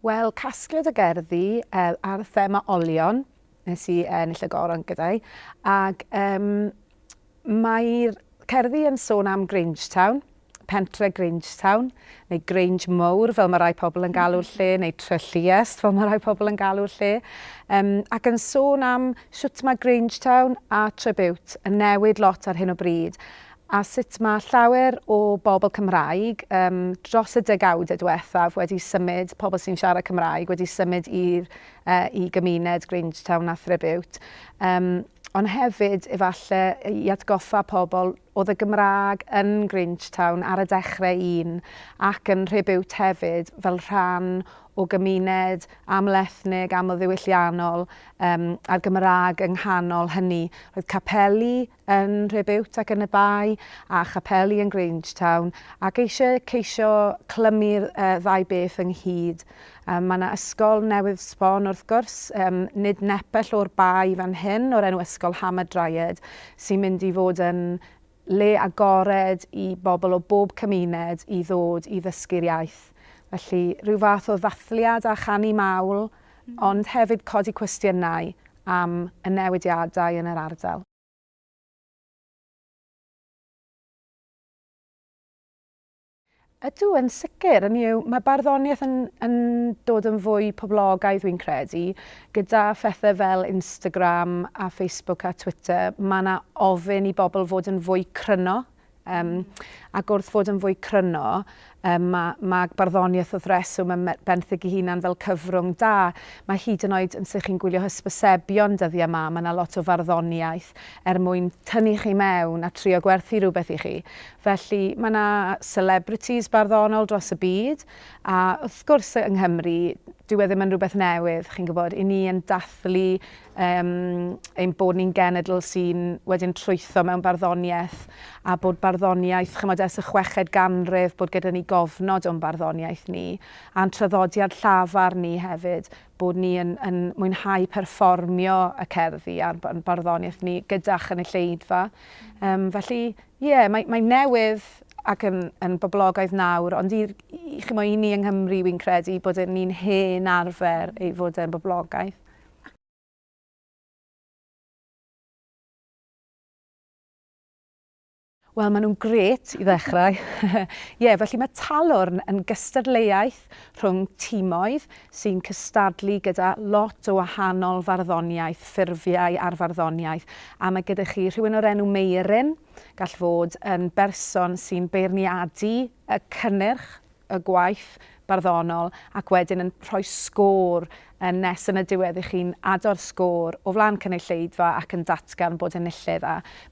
Wel, casgliad o gerddi ar y thema olion, nes i ennill y Goron gyda'i, ac mae'r cerddi yn sôn am Grangetown, pentre Grangetown, neu Grange Mowr, fel mae rai pobl yn galw'r lle, neu Trylliest, fel mae rai pobl yn galw'r lle, ac yn sôn am sut mae Grangetown a Tribute yn newid lot ar hyn o bryd, a sut mae llawer o bobl Cymraeg dros y degawdau diwethaf wedi symud, pobl sy'n siarad Cymraeg, wedi symud i gymuned Grangetown a Tribute. Ond hefyd, efallai, i atgoffa pobl oedd y Gymraeg yn Grangetown ar y dechrau ac yn Tribute hefyd fel rhan o gymuned amlethnig, amlddiwylliannol a'r Gymraeg yng nghanol hynny. Roedd capeli yn Tribute ac yn y bai a chapeli yn Grangetown ac eisiau ceisio clymu'r ddau beth ynghyd. Mae yna ysgol newydd sbon wrth gwrs, nid nepell o'r bai fan hyn o'r enw ysgol Hamadryed sy'n mynd i fod yn le agored i bobl o bob cymuned i ddod i ddysgu'r iaith. Felly rhyw fath o ddathliad a chanu mawl, ond hefyd codi cwestiynau am y newidiadau yn yr ardal. Ydw, yn sicr. Mae barddoniaeth yn dod yn fwy poblogaidd dwi'n credu. Gyda phethau fel Instagram a Facebook a Twitter, mae yna ofyn i bobl fod yn fwy cryno. Ac wrth fod yn fwy cryno, mae barddoniaeth wrth reswm yn benthyg ei hunan fel cyfrwng da. Mae hyd yn oed yn sy'n chi'n gwylio hysbysebion dyddiau yma, mae yna lot o farddoniaeth mwyn tynnu chi mewn a trio gwerthu rhywbeth i chi. Felly mae yna celebrities barddonol dros y byd, a wrth gwrs yng Nghymru, dyw e ddim yn rhywbeth newydd, chi'n gwybod, i ni yn dathlu ein bod ni'n genedl sy'n wedyn trwytho mewn barddoniaeth a bod barddoniaeth, chymod, ers y 6ed ganrif, bod gyda ni gofnod o'n barddoniaeth ni, a'n traddodiad llafar ni hefyd, bod ni yn mwynhau perfformio y cerddi a'r barddoniaeth ni gyda chynulleidfa. Felly, mae newydd ac yn boblogaidd nawr, ond i ni yng Nghymru wy'n credu bod ni'n hen arfer ei fod yn boblogaidd. Wel, maen nhw'n gret i ddechrau. Felly mae talwrn yn gystadleuaeth rhwng timoedd sy'n cystadlu gyda lot o wahanol farddoniaeth, ffurfiau ar farddoniaeth. A mae gyda chi rhywun o'r enw Meirin, gall fod yn berson sy'n beirniadu y cynnyrch, y gwaith barddonol, ac wedyn yn rhoi sgôr nes yn y diwedd i chi'n ador sgôr o flaen cynulleidfa ac yn datgan bod enillydd.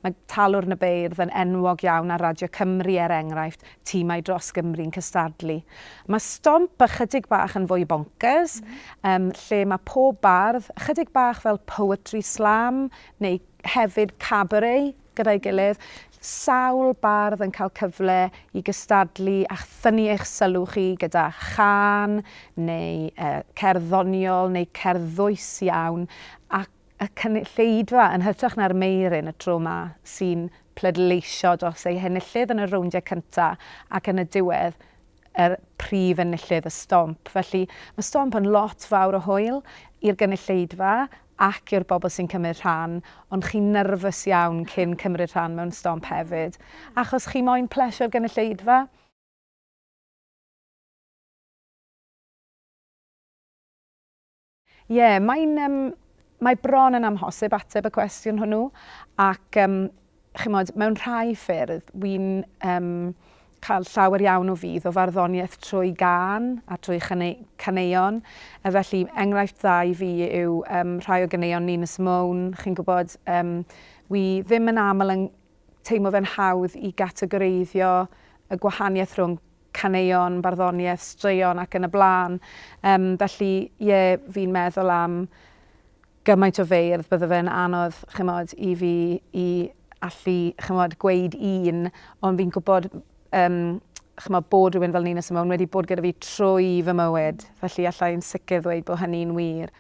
Mae talwrn y beirdd yn enwog iawn ar Radio Cymru enghraifft, timau dros Gymru'n cystadlu. Mae stomp ychydig bach yn fwy bonkers, lle mae pob bardd, ychydig bach fel poetry slam neu hefyd cabaret gyda'i gilydd, sawl bardd yn cael cyfle i gystadlu a thynnu eich sylw chi gyda chan neu cerddoniol neu cerddwys iawn, ac y cynulleidfa yn hytrach na'r Meirin y tro yma sy'n pleidleisio dros ei henillydd yn y rowndiau cyntaf ac yn y diwedd yr prif enillydd y stomp. Felly mae stomp yn lot fawr o hwyl i'r gynulleidfa ac i'r bobl sy'n cymryd rhan, ond chi'n nerfus iawn cyn cymryd rhan mewn stomp hefyd, achos chi moyn plesio'r gynulleidfa. Mae bron yn amhosib ateb y cwestiwn hwnnw, ac mewn rhai ffyrdd, wy'n cael llawer iawn o fydd o farddoniaeth trwy gân a trwy caneuon. Felly, enghraifft dda i fi yw rhai o ganeuon Ninas Mown. Chi'n gwybod, wi ddim yn aml yn teimlo fe'n hawdd i gategoreiddio y gwahaniaeth rhwng caneuon, barddoniaeth, straeon ac yn y blaen. Felly, fi'n meddwl am gymaint o feirdd, bydde fe'n anodd i fi i allu gweud un, ond fi'n gwybod bod rhywun fel Ninas Mown wedi bod gyda fi trwy fy mywyd, felly allai'n sicr ddweud bod hynny'n wir.